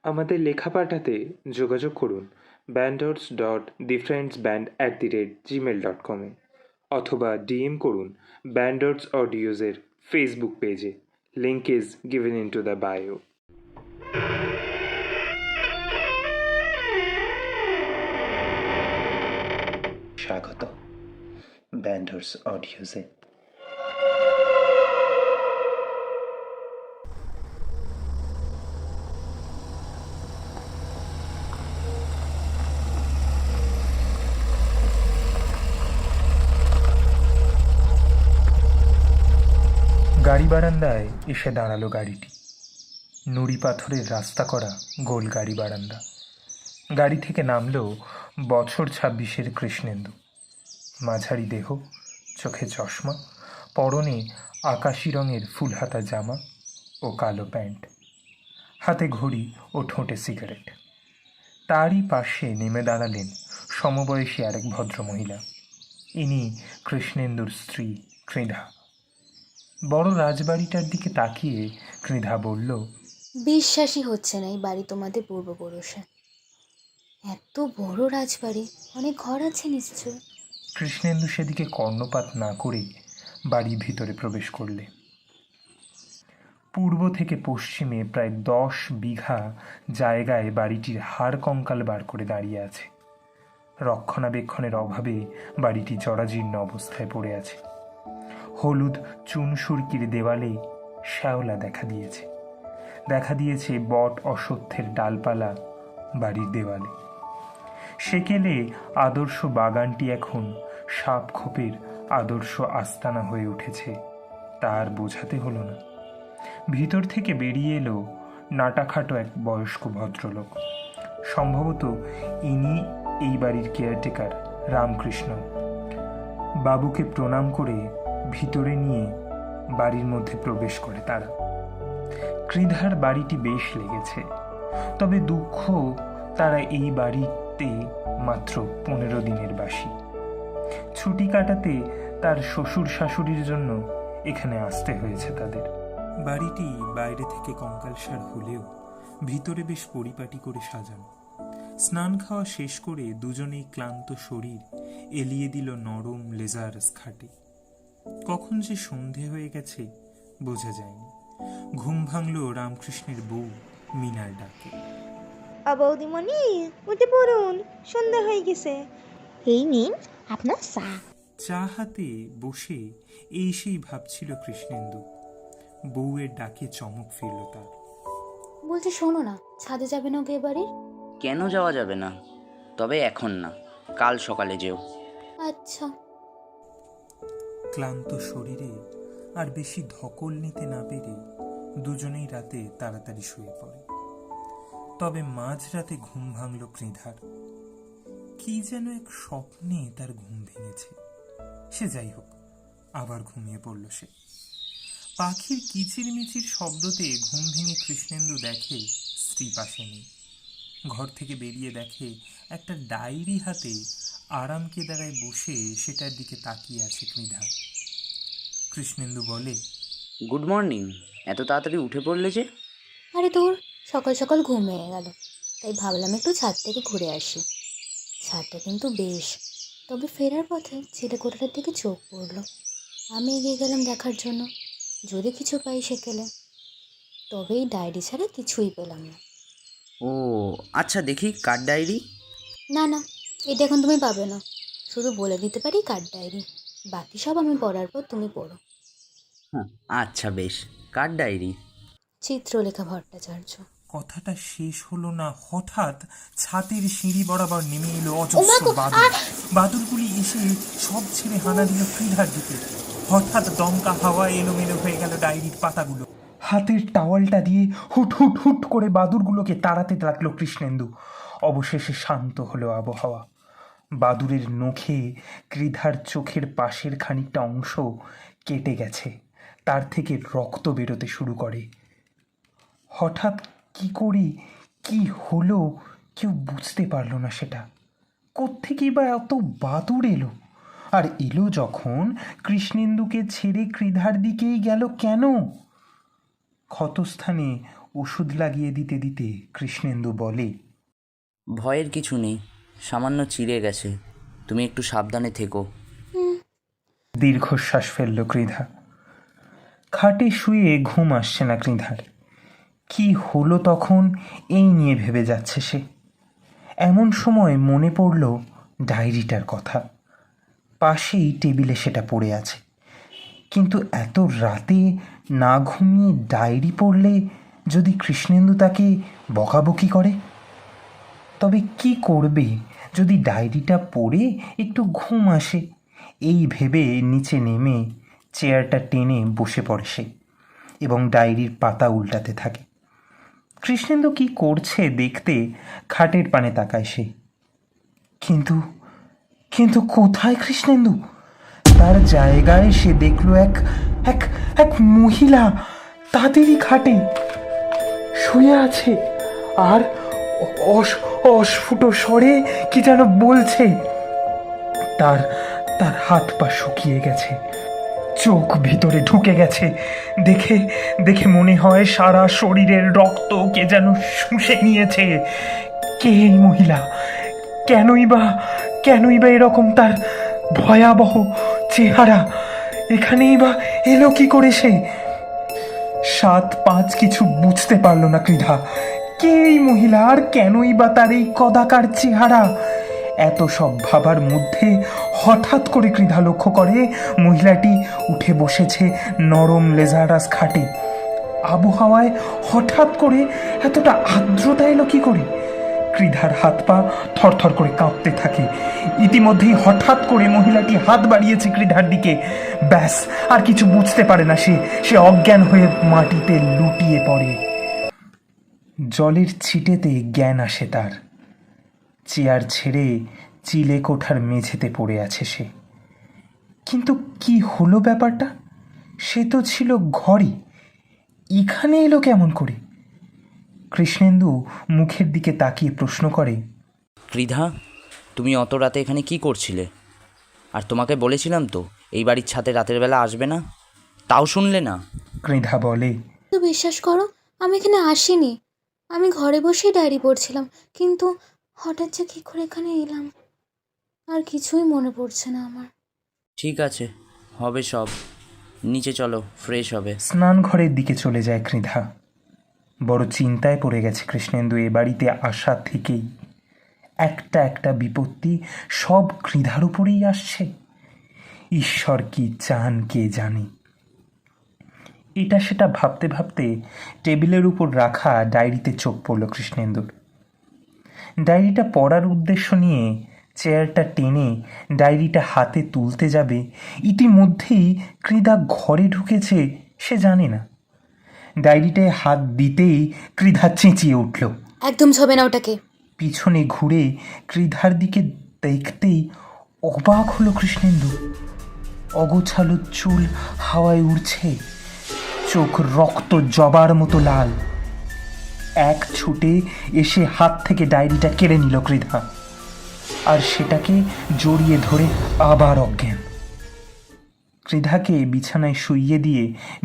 আমাদের লেখা পাঠাতে যোগাযোগ করুন bandors.thefriendsband@gmail.com অথবা ডিএম করুন ব্যান্ডর্স অডিওজের ফেসবুক পেজে। Link is given in to the bio. স্বাগত ব্যান্ডর্স অডিওজে। গাড়ি বারান্দায় এসে দাঁড়ালো গাড়িটি। নুড়ি পাথরের রাস্তা করা গোল গাড়ি বারান্দা। গাড়ি থেকে নামলো বছর 26-এর কৃষ্ণেন্দু। মাঝারি দেহ, চোখে চশমা, পরনে আকাশি রঙের ফুলহাতা জামা ও কালো প্যান্ট, হাতে ঘড়ি ও ঠোঁটে সিগারেট। তারই পাশে নেমে দাঁড়ালেন সমবয়সী আরেক ভদ্রমহিলা। ইনি কৃষ্ণেন্দুর স্ত্রী কৃধা। বড় রাজবাড়িটার দিকে তাকিয়ে কৃধা বলল, বিশ্বাসই হচ্ছে না এই বাড়ি তোমাদের পূর্বপুরুষে। এত বড় রাজবাড়ি, অনেক ঘর আছে নিশ্চয়। কৃষ্ণেন্দু সেদিকে কর্ণপাত না করে বাড়ির ভিতরে প্রবেশ করলে। পূর্ব থেকে পশ্চিমে প্রায় 10 বিঘা জায়গায় বাড়িটির হাড় কঙ্কাল বার করে দাঁড়িয়ে আছে। রক্ষণাবেক্ষণের অভাবে বাড়িটি জরাজীর্ণ অবস্থায় পড়ে আছে। হলুদ চুনসুরকির দেওয়ালে শ্যাওলা দেখা দিয়েছে বট অশ্বত্থের ডালপালা বাড়ির দেওয়ালে। সেকেলে আদর্শ বাগানটি এখন সাপ খোপের আদর্শ আস্তানা হয়ে উঠেছে, তার বোঝাতে হলো না। ভিতর থেকে বেরিয়ে এলো নাটাখাটো এক বয়স্ক ভদ্রলোক। সম্ভবত ইনি এই বাড়ির কেয়ারটেকার রামকৃষ্ণ। বাবুকে প্রণাম করে ভিতরে নিয়ে বাড়ির মধ্যে প্রবেশ করে তারা। কৃধার বাড়িটি বেশ লেগেছে, তবে দুঃখ তারা এই বাড়িতে মাত্র 15 দিনের বাসী। ছুটি কাটাতে তার শ্বশুর শাশুড়ির জন্য এখানে আসতে হয়েছে তাদের। বাড়িটি বাইরে থেকে কঙ্কালসার হলেও ভিতরে বেশ পরিপাটি করে সাজানো। স্নান খাওয়া শেষ করে দুজনেই ক্লান্ত শরীর এলিয়ে দিল নরম লেজার খাটে। কখন যে সন্ধে হয়ে গেছে বোঝা যায়নি। ঘুম ভাঙল রামকৃষ্ণের বউ মিনার ডাকে। বৌদিমণি, উঠে পড়ুন, সন্ধ্যা হয়ে গেছে। এই নিন আপনার চা। চা হাতে বসে এই সেই ভাবছিল কৃষ্ণেন্দু। বউয়ের ডাকে চমক ফিরল তার। বলছি শোনো না, ছাদে যাবে না গো এবারে? কেন যাওয়া যাবে না? তবে এখন না, কাল সকালে যেও। আচ্ছা। ক্লান্ত শরীরে আর বেশি ধকল নিতে না পেরে দুজনেই রাতে তাড়াতাড়ি শুয়ে পড়ে। তবে মাঝরাতে ঘুম ভাঙল কৃধার। কি যেন এক স্বপ্নে তার ঘুম ভেঙেছে। সে যাই হোক, আবার ঘুমিয়ে পড়ল সে। পাখির কিচিরমিচির শব্দতে ঘুম ভেঙে কৃষ্ণেন্দু দেখে স্ত্রী পাশে নেই। ঘর থেকে বেরিয়ে দেখে একটা ডায়েরি হাতে আরাম কেদারায় বসে সেটার দিকে তাকিয়ে আছে কৃধা। কৃষ্ণেন্দু বলে, গুড মর্নিং। এত তাড়াতাড়ি উঠে পড়লে যে? আরে তোর সকাল সকাল ঘুম ভেঙে গেল, তাই ভাবলাম একটু ছাদ থেকে ঘুরে আসি। ছাদটা কিন্তু বেশ, তবে ফেরার পথে ছেলে কোঠাটার দিকে চোখ পড়লো। আমি এগিয়ে গেলাম দেখার জন্য, যদি কিছু পাই সেকেলে। তবে এই ডায়েরি ছাড়া কিছুই পেলাম না। ও আচ্ছা, দেখি কার ডায়েরি? না না, এটা এখন তুমি পাবে না। শুধু বলে দিতে পারি কার ডায়েরি, বাকি সব আমি পড়ার পর তুমি পড়ো। হ্যাঁ আচ্ছা বেশ, কার ডায়েরি? চিত্রলেখা ভট্টাচার্য। কথাটা শেষ হলো না, হঠাৎ ছাদের সিঁড়ি বরাবর নেমে এলো অজস্র বাদুড়। বাদুড়গুলি এসে সব ছেড়ে হানা দিল কৃধার দিকে। হঠাৎ দমকা হাওয়া এলোমেলো হয়ে গেল ডায়েরির পাতাগুলো। হাতের টাওয়ালটা দিয়ে হুট হুট হুট করে বাদুড়গুলোকে তাড়াতে লাগলো কৃষ্ণেন্দু। অবশেষে শান্ত হলো আবহাওয়া। বাদুড়ের নখে কৃধার চোখের পাশের খানিকটা অংশ কেটে গেছে, তার থেকে রক্ত বেরোতে শুরু করে। হঠাৎ কি করি কি হলো কেউ বুঝতে পারলো না সেটা। কোত্থেকেই বা এত বাদুড় এলো, আর এলো যখন কৃষ্ণেন্দুকে ছেড়ে কৃধার দিকেই গেল কেন? ক্ষতস্থানে ওষুধ লাগিয়ে দিতে দিতে কৃষ্ণেন্দু বলে, ভয়ের কিছু নেই, সামান্য চিড়ে গেছে, তুমি একটু সাবধানে থেকো। দীর্ঘশ্বাস ফেলল কৃধা। খাটে শুয়ে ঘুম আসছে না কৃধার। কি হলো তখন এই নিয়ে ভেবে যাচ্ছে সে। এমন সময় মনে পড়ল ডায়েরিটার কথা। পাশেই টেবিলে সেটা পড়ে আছে। কিন্তু এত রাতে না ঘুমিয়ে ডায়েরি পড়লে যদি কৃষ্ণেন্দু তাকে বকাবকি করে? তবে কি করবে যদি ডায়েরিটা পড়ে একটু ঘুম আসে? এই ভেবে নিচে নেমে চেয়ারটা টেনে বসে পড়ে সে এবং ডায়েরির পাতা উল্টাতে থাকে। কৃষ্ণেন্দু কি করছে দেখতে খাটের পানে তাকায় সে। কিন্তু কিন্তু কোথায় কৃষ্ণেন্দু? তার জায়গায় সে দেখল এক এক এক মহিলা তাদেরই খাটে শুয়ে আছে আর অস্ফুট স্বরে কি যেন বলছে। তার তার হাত পা শুকিয়ে গেছে, চোখ ভিতরে ঢুকে গেছে। দেখে দেখে মনে হয় সারা শরীরের রক্ত কে যেন শুষে নিয়েছে। কে এই মহিলা? কেনই বা এরকম তার ভয়াবহ চেহারা? এখানেই বা এলো কি করে সে? 7-5 কিছু বুঝতে পারল না কৃধা। কে এই মহিলা আর কেনই বা তার এই কদাকার চেহারা? এত সব ভাবার মধ্যে হঠাৎ করে কৃধা লক্ষ্য করে মহিলাটি উঠে বসেছে নরম লেজারাস খাটে। আবহাওয়ায় হঠাৎ করে এতটা আর্দ্রতা এলো কি করে? কৃধার হাত পা থরথর করে কাঁপতে থাকে। ইতিমধ্যেই হঠাৎ করে মহিলাটি হাত বাড়িয়েছে কৃধার দিকে। ব্যাস, আর কিছু বুঝতে পারে না সে অজ্ঞান হয়ে মাটিতে লুটিয়ে পড়ে। জলের ছিটেতে জ্ঞান আসে তার। চেয়ার ছেড়ে চিলে কোঠার মেঝেতে পড়ে আছে সে। কিন্তু কি হলো ব্যাপারটা? সে তো ছিল ঘরে, এখানে এলো কেমন করে? কৃষ্ণেন্দু মুখের দিকে তাকিয়ে প্রশ্ন করে, কৃধা, তুমি অত রাতে এখানে কি করছিলে? আর তোমাকে বলেছিলাম তো এই বাড়ির ছাদে রাতের বেলা আসবে না, তাও শুনলে না। কৃধা বলে, তো বিশ্বাস করো, আমি এখানে আসিনি। আমি ঘরে বসেই ডায়েরি পড়ছিলাম, কিন্তু হঠাৎ যে কী করে এখানে এলাম আর কিছুই মনে পড়ছে না আমার। ঠিক আছে, হবে সব, নিচে চলো, ফ্রেশ হবে। স্নান ঘরের দিকে চলে যায় কৃধা। বড় চিন্তায় পড়ে গেছে কৃষ্ণেন্দু এ বাড়িতে আসা থেকেই। একটা একটা বিপত্তি সব কৃধার উপরেই আসছে। ঈশ্বর কি চান কে জানে। এটা সেটা ভাবতে ভাবতে টেবিলের উপর রাখা ডায়েরিতে চোখ পড়ল কৃষ্ণেন্দুর। ডায়েরিটা পড়ার উদ্দেশ্য নিয়ে চেয়ারটা টেনে ডায়েরিটা হাতে তুলতে যাবে, ইতিমধ্যেই কৃধা ঘরে ঢুকেছে সে জানে না। ডায়েরিটায় হাত দিতেই কৃধা চেঁচিয়ে উঠল, একদম ছবে না ওটাকে। পিছনে ঘুরে কৃধার দিকে দেখতেই অবাক হলো কৃষ্ণেন্দু। অগোছালো চুল হাওয়ায় উড়ছে, চোখ রক্ত জবার মতো লাল। এক ছুটে এসে হাত থেকে ডায়েরিটা কেড়ে নিল কৃধা, আর সেটাকে জড়িয়ে ধরে আবার অজ্ঞান। কৃধাকে বিছানায় শুইয়ে দিয়ে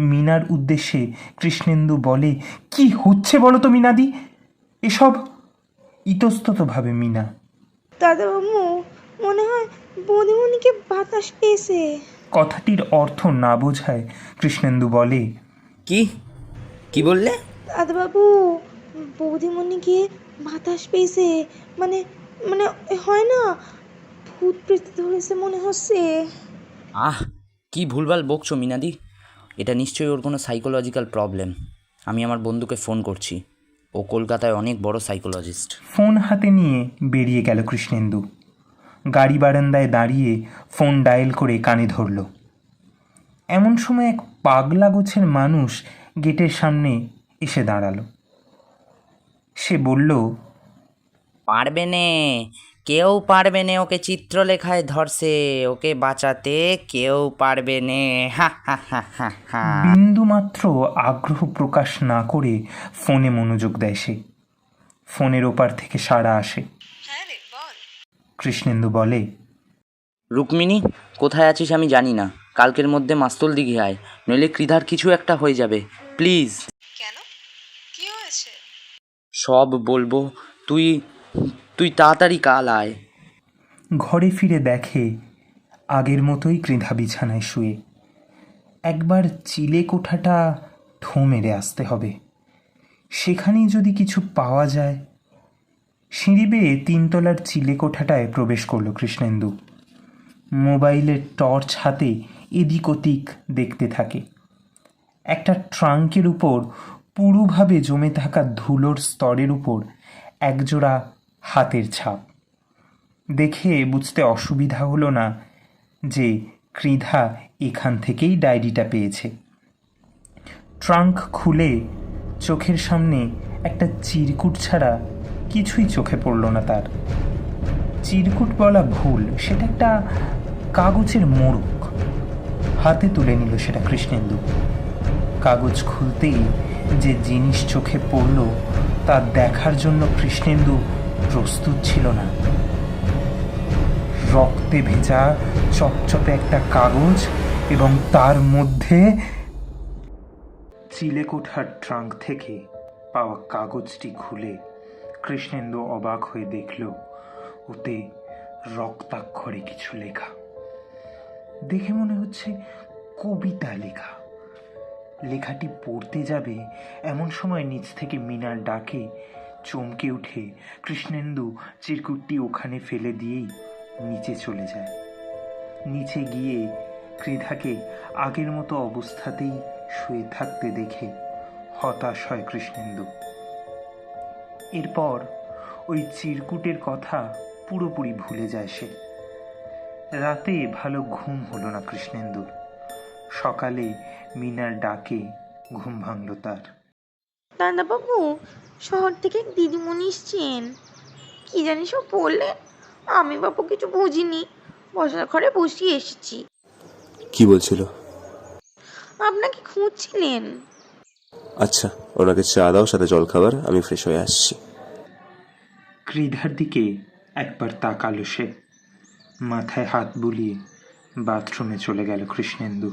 মিনার উদ্দেশ্যে কৃষ্ণেন্দু বলে, কি হচ্ছে বলো তো মিনাদি এসব? ইতস্ততভাবে মিনা, দাদাবাবু, মনে হয় বৌদিমণিকে বাতাস পেয়েছে। কথাটির অর্থ না বোঝায় কৃষ্ণেন্দু বলে, কি কি বললে? দাদাবাবু, বৌদিমণিকে বাতাস পেয়েছে, মানে মানে হয় না, ভূত প্রেত ধরেছে মনে হচ্ছে। কি ভুলভাল বকছো মিনাদি, এটা নিশ্চয়ই ওর কোনো সাইকোলজিক্যাল প্রবলেম। আমি আমার বন্ধুকে ফোন করছি, ও কলকাতায় অনেক বড় সাইকোলজিস্ট। ফোন হাতে নিয়ে বেরিয়ে গেল কৃষ্ণেন্দু। গাড়ি বারান্দায় দাঁড়িয়ে ফোন ডায়াল করে কানে ধরল। এমন সময় এক পাগলা গোছের মানুষ গেটের সামনে এসে দাঁড়ালো। সে বলল, পারবে নে, কেউ পারবে নে, ওকে চিত্রলেখায় ধরছে, ওকে বাঁচাতে কেউ পারবে নে। হা হা হা হা হা। বিন্দুমাত্র আগ্রহ প্রকাশ না করে ফোনে মনোযোগ দেয় সে। ফোনের ওপার থেকে সাড়া আসে। কৃষ্ণেন্দু বলে, রুক্মিণী, কোথায় আছিস আমি জানি না, কালকের মধ্যে মাস্তল দিঘি আয়, নইলে কৃধার কিছু একটা হয়ে যাবে, প্লিজ। কেন, কি হয়েছে? সব বলবো। তুই তুই তাড়াতাড়ি কাল আয়। ঘরে ফিরে দেখে আগের মতোই কৃধা বিছানায় শুয়ে। একবার চিলে কোঠাটা ঠো মেরে আসতে হবে, সেখানেই যদি কিছু পাওয়া যায়। সিঁড়ি বেয়ে 3 তলার চিলে কোঠাটায় প্রবেশ করলো কৃষ্ণেন্দু। মোবাইলের টর্চ হাতে এদিক ওদিক দেখতে থাকে। একটা ট্রাঙ্কের উপর পুরোভাবে জমে থাকা ধুলোর স্তরের উপর একজোড়া হাতের ছাপ। দেখে বুঝতে অসুবিধা হলো না যে কৃধা এখান থেকেই ডায়েরিটা পেয়েছে। ট্রাঙ্ক খুলে চোখের সামনে একটা চিরকুট ছাড়া কিছুই চোখে পড়ল না তার। চিরকুট বলা ভুল, সেটা একটা কাগজের মোড়ক। হাতে তুলে নিল সেটা কৃষ্ণেন্দু। কাগজ খুলতেই যে জিনিস চোখে পড়ল তা দেখার জন্য কৃষ্ণেন্দু প্রস্তুত ছিল না। রক্তে ভেজা চপচপে একটা কাগজ এবং তার মধ্যে চিলেকোঠার ট্রাঙ্ক থেকে পাওয়া কাগজটি খুলে কৃষ্ণেন্দু অবাক হয়ে দেখল ওতে রক্তাক্ষরে কিছু লেখা। দেখে মনে হচ্ছে কবিতা লেখা। লেখাটি পড়তে যাবে এমন সময় নিচ থেকে মিনার ডাকে চমকে উঠে কৃষ্ণেন্দু চিরকুটটি ওখানে ফেলে দিয়েই নিচে চলে যায়। নিচে গিয়ে কৃধাকে আগের মতো অবস্থাতেই শুয়ে থাকতে দেখে হতাশ হয় কৃষ্ণেন্দু। এরপর ওই চিরকুটের কথা পুরোপুরি ভুলে যায় সে। রাতে ভালো ঘুম হলো না কৃষ্ণেন্দুর। সকালে মিনার ডাকে ঘুম ভাঙল তার। দাদাবাবু, শহর থেকে এক দিদিমণি এসছেন। কি জানি সব বললেন, আমি বাবু কিছু বুঝিনি। বসার ঘরে বসিয়ে এসেছি। কি বলছিল? আপনাকে খুঁজছিলেন। আচ্ছা, ওনাকে চা দাও, সাথে জল খাবার, আমি ফ্রেশ হয়ে আসছি। কৃধার দিকে একবার তাকালো সে। মাথায় হাত বুলিয়ে বাথরুমে চলে গেল কৃষ্ণেন্দু।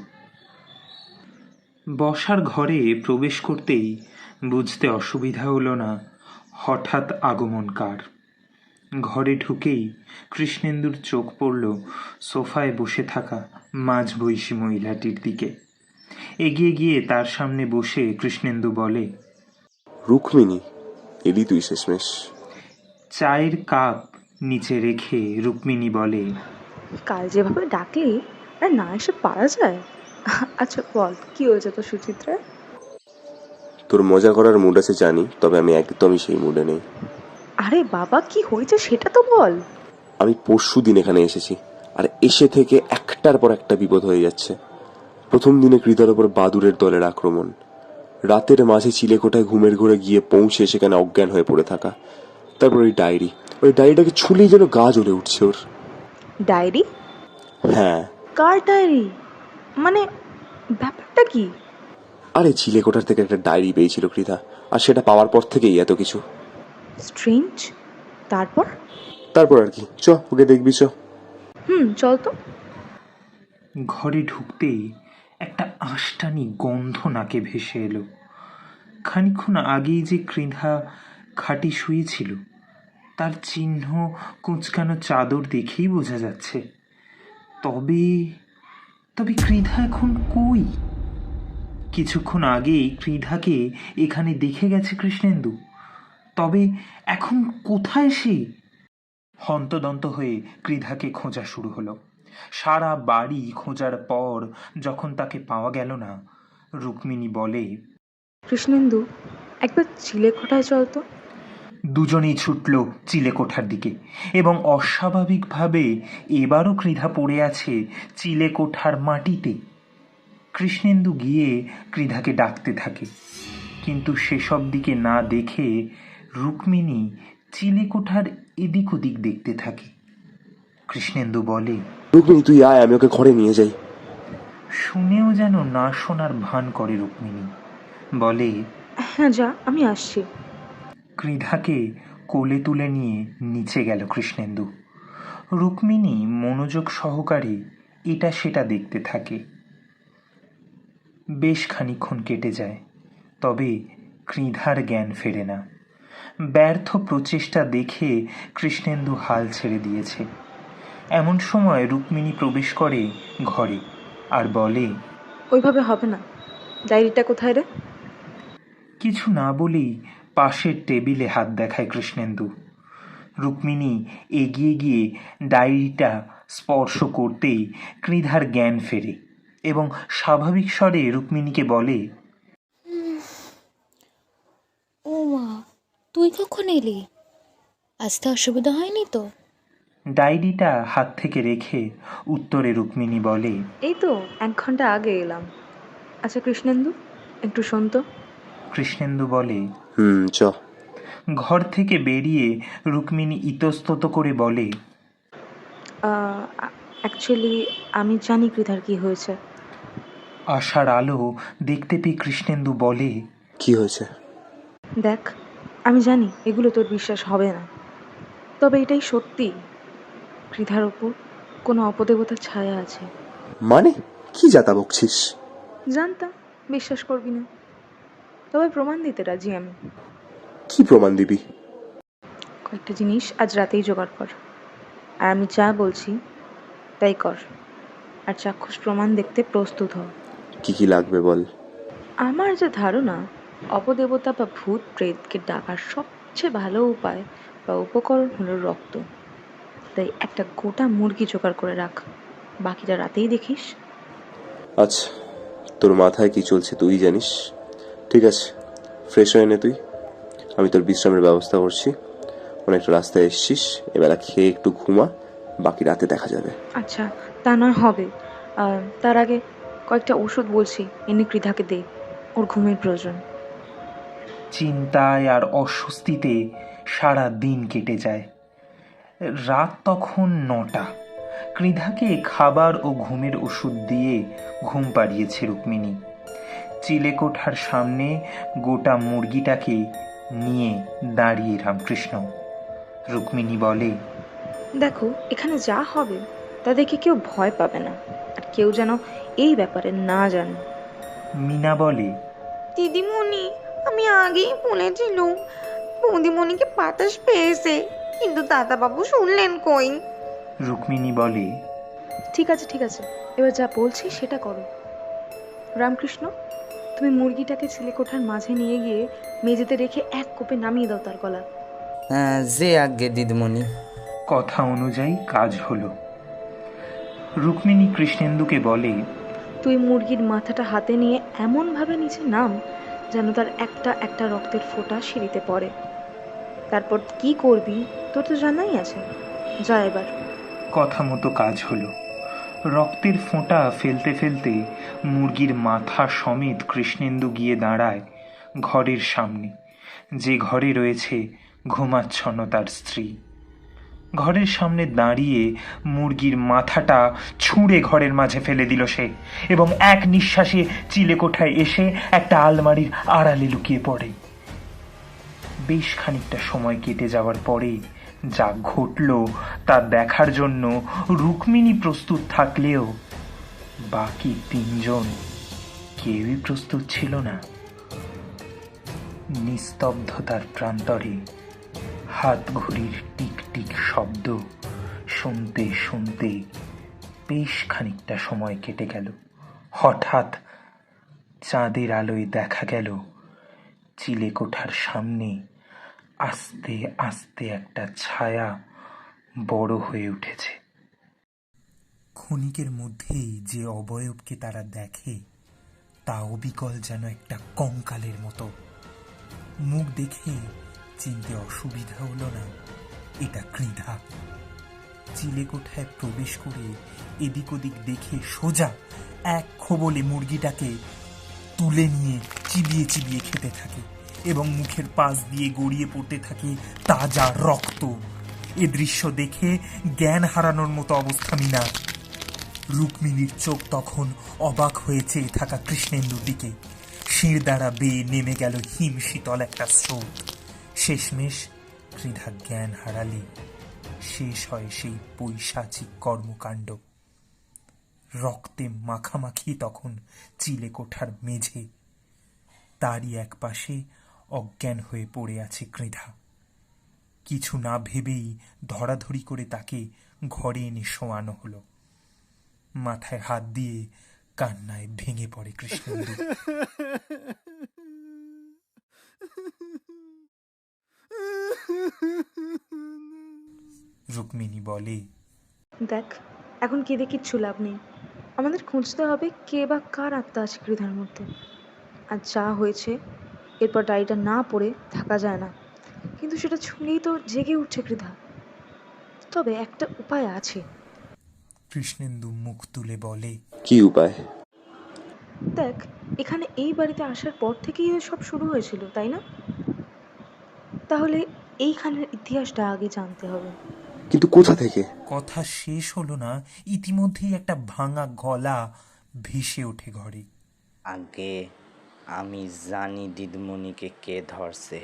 বসার ঘরে প্রবেশ করতেই বুঝতে অসুবিধা হলো না হঠাৎ আগমন কার। ঘরে ঢুকেই কৃষ্ণেন্দুর চোখ পড়ল সোফায় বসে থাকা মাঝবয়সী মহিলাটির দিকে। এগিয়ে গিয়ে তার সামনে বসে কৃষ্ণেন্দু বলে, রুক্মিণী, এলি তুই শেষমেশ। চায়ের কাপ নিচে রেখে রুক্মিণী বলে, কাল যেভাবে ডাকলি আর না এসে পারা যায়? আচ্ছা বল, কি হয়েছে তো সুচিত্রা? তোর মজা করার মুড আছে জানি, তবে আমি একদমই সেই মুডে নেই। আরে বাবা, কি হয়েছে সেটা তো বল। আমি পরশু দিন এখানে এসেছি, আর এসে থেকে একটার পর একটা বিপদ হয়ে যাচ্ছে। প্রথম দিনে কৃতার ওপর বাদুরের দলের আক্রমণ, রাতের মাঝে চিলেকোঠায় ঘুমের ঘোরে গিয়ে পৌঁছে সেখানে অজ্ঞান হয়ে পড়ে থাকা, তারপর ওই ডায়েরিটাকে ছুলেই যেন গা জ্বলে উঠছে ওর। ডায়েরি? হ্যাঁ। কার ডায়েরি? মানে ব্যাপারটা কি? আরে চিলেকোঠার থেকে একটা ডায়েরি পেয়েছিল কৃতা, আর সেটা পাওয়ার পর থেকেই এত কিছু। স্ট্রেঞ্জ। তারপর? তারপর আর কি, চ ওকে দেখবি, চ। চল তো। ঘরে ঢুকতেই একটা আষ্টানি গন্ধ নাকে ভেসে এলো। খানিকক্ষণ আগেই যে কৃধা খাটে শুয়েছিল তার চিহ্ন কুঁচকানো চাদর দেখেই বোঝা যাচ্ছে। তবে তবে কৃধা এখন কই? কিছুক্ষণ আগেই কৃধাকে এখানে দেখে গেছে কৃষ্ণেন্দু, তবে এখন কোথায় সে? হন্তদন্ত হয়ে কৃধাকে খোঁজা শুরু হলো। সারা বাড়ি খোঁজার পর যখন তাকে পাওয়া গেল না, রুক্মিণী বলে, কৃষ্ণেন্দু, একবার চিলেকোঠায় চল তো। দুজনেই ছুটল চিলেকোঠার দিকে এবং অস্বাভাবিকভাবে এবারও কৃধা পড়ে আছে চিলেকোঠার মাটিতে। কৃষ্ণেন্দু গিয়ে কৃধাকে ডাকতে থাকে, কিন্তু সেসব দিকে না দেখে রুক্মিণী চিলেকোঠার এদিক ওদিক দেখতে থাকে। কৃষ্ণেন্দু বলে, রুক্মিণী তুই আয়, আমি ওকে ঘরে নিয়ে যাই। শুনেও যেন না শোনার ভান করে রুক্মিণী। বলে, হ্যাঁ যা, আমি আসছি। কৃধাকে কোলে তুলে নিয়ে নিচে গেল কৃষ্ণেন্দু। রুক্মিণী মনোযোগ সহকারে এটা সেটা দেখতে থাকে। বেশ খানিকক্ষণ কেটে যায়, তবে কৃধার জ্ঞান ফেরে না। ব্যর্থ প্রচেষ্টা দেখে কৃষ্ণেন্দু হাল ছেড়ে দিয়েছে। এমন সময় রুক্মিণী প্রবেশ করে ঘরে আর বলে, ওইভাবে হবে না। ডায়েরিটা কোথায় রে? কিছু না বলেই পাশের টেবিলে হাত দেখায় কৃষ্ণেন্দু। রুক্মিণী এগিয়ে গিয়ে ডায়েরিটা স্পর্শ করতেই কৃধার জ্ঞান ফেরে এবং স্বাভাবিক স্বরে রুক্মিণীকে বলে, ও মা, তুই কখন এলি? আসতে অসুবিধা হয়নি তো? ডায়েরিটা হাত থেকে রেখে উত্তরে রুক্মিণী বলে, এই তো 1 ঘন্টা আগে এলাম। আচ্ছা কৃষ্ণেন্দু, একটু শোন তো। কৃষ্ণেন্দু বলে। চ। ঘর থেকে বেরিয়ে রুক্মিণী ইতস্তত করে বলে, অ্যাকচুয়ালি আমি জানি কৃধার কি হয়েছে। আশার আলো দেখতে পেয়ে কৃষ্ণেন্দু বলে, কি হয়েছে? দেখ, আমি জানি এগুলো তোর বিশ্বাস হবে না, তবে এটাই সত্যি। কৃধার ওপর কোনো অপদেবতার ছায়া আছে। মানে কি যাতা বকছিস? জানতাম বিশ্বাস করবি না, তবে প্রমাণ দিতে রাজি আমি। কি প্রমাণ দিবি? কয়েকটা জিনিস আজ রাতেই জোগাড় কর, আর আমি যা বলছি তাই কর, আর চাক্ষুষ প্রমাণ দেখতে প্রস্তুত হ। কি কি লাগবে বল। আমার যে ধারণা, অপদেবতা বা ভূত প্রেতকে ডাকার সবচেয়ে ভালো উপায় বা উপকরণ হলো রক্ত। তাই একটা গোটা মুরগি জোগাড় করে রাখ, বাকিটা রাতেই দেখিস। আচ্ছা, তোর মাথায় কি চলছে তুই জানিস। ঠিক আছে, ফ্রেশ হয়ে নে তুই, আমি তোর বিশ্রামের ব্যবস্থা করছি। অনেকটা রাস্তায় এসছিস, এবেলা খেয়ে একটু ঘুমা, বাকি রাতে দেখা যাবে। আচ্ছা, তা নয় হবে। তার আগে কয়েকটা ওষুধ বলছি, এনে কৃধাকে দে, ওর ঘুমের প্রয়োজন। চিন্তায় আর অস্বস্তিতে সারা দিন কেটে যায়। রাত তখন 9টা। কৃধাকে খাবার ও ঘুমের ওষুধ দিয়ে ঘুম পাড়িয়েছে রুক্মিণী। চিলেকোঠার সামনে গোটা মুরগিটাকে নিয়ে দাঁড়িয়ে রামকৃষ্ণ। রুক্মিণী বলে, দেখো, এখানে যা হবে তা দেখে কেউ ভয় পাবে না, আর কেউ যেন এই ব্যাপারে না জানে। মিনা বলে, দিদিমণি, আমি আগেই বলেছিলুম বৌদিমণিকে বাতাস পেয়েছে, কিন্তু দাদাবাবু শুনলেন কই? রুক্মিণী বলে, ঠিক আছে ঠিক আছে, এবার যা বলছি সেটা করো। রামকৃষ্ণ, তুমি মুরগিটাকে চিলেকোঠার মাঝে নিয়ে গিয়ে মেঝেতে রেখে এক কোপে নামিয়ে দাও তার গলা। যে আজ্ঞে দিদিমণি। কথা অনুযায়ী কাজ হলো। রুক্মিণী কৃষ্ণেন্দুকে বলে, তুই মুরগির মাথাটা হাতে নিয়ে এমনভাবে নিচে নাম যেন তার একটা একটা রক্তের ফোঁটা সিঁড়িতে পড়ে। তারপর কি করবি তোর তো জানাই আছে, যা এবার। কথা মতো কাজ হলো। রক্তের ফোঁটা ফেলতে ফেলতে মুরগির মাথা সমেত কৃষ্ণেন্দু গিয়ে দাঁড়ায় ঘরের সামনে, যে ঘরে রয়েছে ঘুমাচ্ছন্ন তার স্ত্রী। ঘরের সামনে দাঁড়িয়ে মুরগির মাথাটা ছুঁড়ে ঘরের মাঝে ফেলে দিল সে, এবং এক নিঃশ্বাসে চিলেকোঠায় এসে একটা আলমারির আড়ালে লুকিয়ে পড়ে। বেশ খানিকটা সময় কেটে যাওয়ার পরে যা ঘটল তা দেখার জন্য রুক্মিণী প্রস্তুত থাকলেও বাকি 3 জন কেউই প্রস্তুত ছিল না। নিস্তব্ধতার প্রান্তরে হাত ঘড়ির টিক টিক শব্দ শুনতে শুনতে বেশ খানিকটা সময় কেটে গেল। হঠাৎ চাঁদের আলোয় দেখা গেল চিলেকোঠার সামনে আস্তে আস্তে একটা ছায়া বড় হয়ে উঠেছে। ক্ষণিকের মধ্যেই যে অবয়বকে তারা দেখে তা অবিকল যেন একটা কঙ্কালের মতো। মুখ দেখে চিনতে অসুবিধা হলো না, এটা কৃধা। চিলেকোঠায় প্রবেশ করে এদিক ওদিক দেখে সোজা এক খোবলে মুরগিটাকে তুলে নিয়ে চিবিয়ে চিবিয়ে খেতে থাকে এবং মুখের পাশ দিয়ে গড়িয়ে পড়তে থাকে তাজা রক্ত। এ দৃশ্য দেখে জ্ঞান হারানোর মতো অবস্থা মিনার। রুক্মিণীর চোখ তখন অবাক হয়ে চেয়ে থাকা কৃষ্ণেন্দুর দিকে। শির দ্বারা বেয়ে নেমে গেল হিম শীতল একটা স্রোত। শেষমেশ কৃধা জ্ঞান হারালে শেষ হয় সেই পৈশাচিক কর্মকাণ্ড। রক্তে মাখামাখি তখন চিলেকোঠার মেঝে, তারই এক পাশে অজ্ঞান হয়ে পড়ে আছে কৃধা। কিছু না ভেবেই ধরাধরি করে তাকে ঘরে এনে শোয়ানো হলো। মাথায় হাত দিয়ে কান্নায় ভেঙে পড়ে কৃষ্ণেন্দু। রুক্মিণী বলে, দেখ, এখন কেঁদে কিচ্ছু লাভ নেই। আমাদের খুঁজতে হবে কে বা কার আত্মা আছে কৃধার মধ্যে। আর যা হয়েছে, এরপর ডায়েরিটা না পড়ে থাকা যায় না। কিন্তু সেটা শুনেই তো জেগে উঠছে কৃধা। তবে একটা উপায় আছে। কৃষ্ণেন্দু মুখ তুলে বলে, কি উপায়? দেখ, এখানে এই বাড়িতে আসার পর থেকেই সব শুরু হয়েছিল, তাই না? তাহলে এইখানের ইতিহাসটা আগে জানতে হবে। কিন্তু কোথা থেকে? কথা শেষ হলো না, ইতিমধ্যেই একটা ভাঙা গলা ভেসে ওঠে ঘরে। আগে আমি জানি দিদিমণিকে কে ধরছে।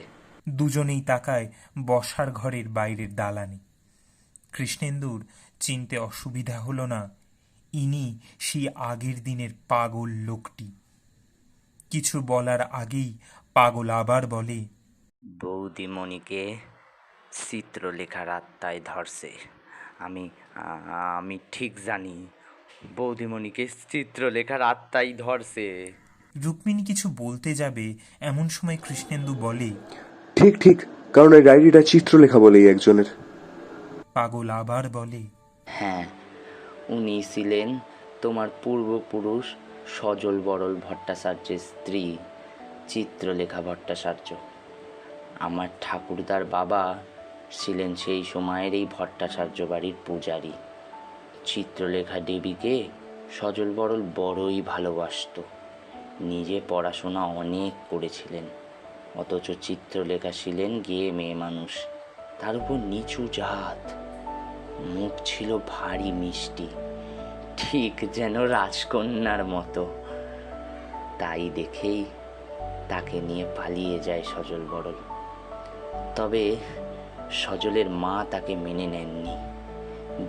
দুজনেই তাকায় বসার ঘরের বাইরের দালানে। কৃষ্ণেন্দুর চিনতে অসুবিধা হলো না, ইনি সেই আগের দিনের পাগল লোকটি। কিছু বলার আগেই পাগল আবার বলে, বৌদিমণিকে চিত্রলেখার আত্মায় ধরছে। আমি আমি ঠিক জানি বৌদিমণিকে চিত্রলেখার আত্মাই ধরছে। রুক্মিণী কিছু বলতে যাবে, এমন সময় কৃষ্ণেন্দু বলে, ঠিক ঠিক, কারণ এই ডায়েরিটা চিত্রলেখা বলেই একজনের। পাগল আবার বলে, হ্যাঁ, উনি ছিলেন তোমার পূর্বপুরুষ সজল বরল ভট্টাচার্যের স্ত্রী চিত্রলেখা ভট্টাচার্য। আমার ঠাকুরদার বাবা ছিলেন সেই সময়ের এই ভট্টাচার্য বাড়ির পূজারী। চিত্রলেখা দেবীকে সজল বরল বড়ই ভালোবাসত। নিজে পড়াশোনা অনেক করেছিলেন, অথচ চিত্রলেখা ছিলেন গেয়ে মেয়ে মানুষ, তার উপর নিচু জাত। মুখ ছিল ভারী মিষ্টি, ঠিক যেন রাজকন্যার মতো। তাই দেখেই তাকে নিয়ে পালিয়ে যায় সজল বরল। তবে সজলের মা তাকে মেনে নেননি।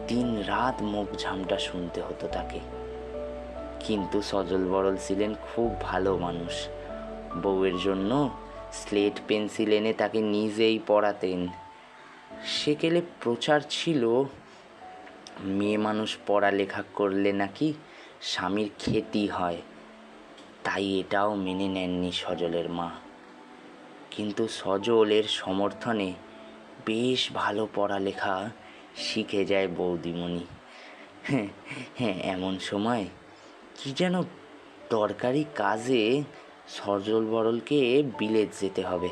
দিন রাত মুখ ঝামটা শুনতে হতো তাকে। কিন্তু সজল বরল ছিলেন খুব ভালো মানুষ। বউয়ের জন্য স্লেট পেন্সিল এনে তাকে নিজেই পড়াতেন। সেকেলে প্রচার ছিল মেয়ে মানুষ পড়ালেখা করলে নাকি স্বামীর ক্ষতি হয়। তাই এটাও মেনে নেননি সজলের মা। কিন্তু সজলের সমর্থনে বেশ ভালো পড়ালেখা শিখে যায় বৌদিমণি। হ্যাঁ, এমন সময় কি যেন দরকারি কাজে সজল বরলকে বিলেত যেতে হবে।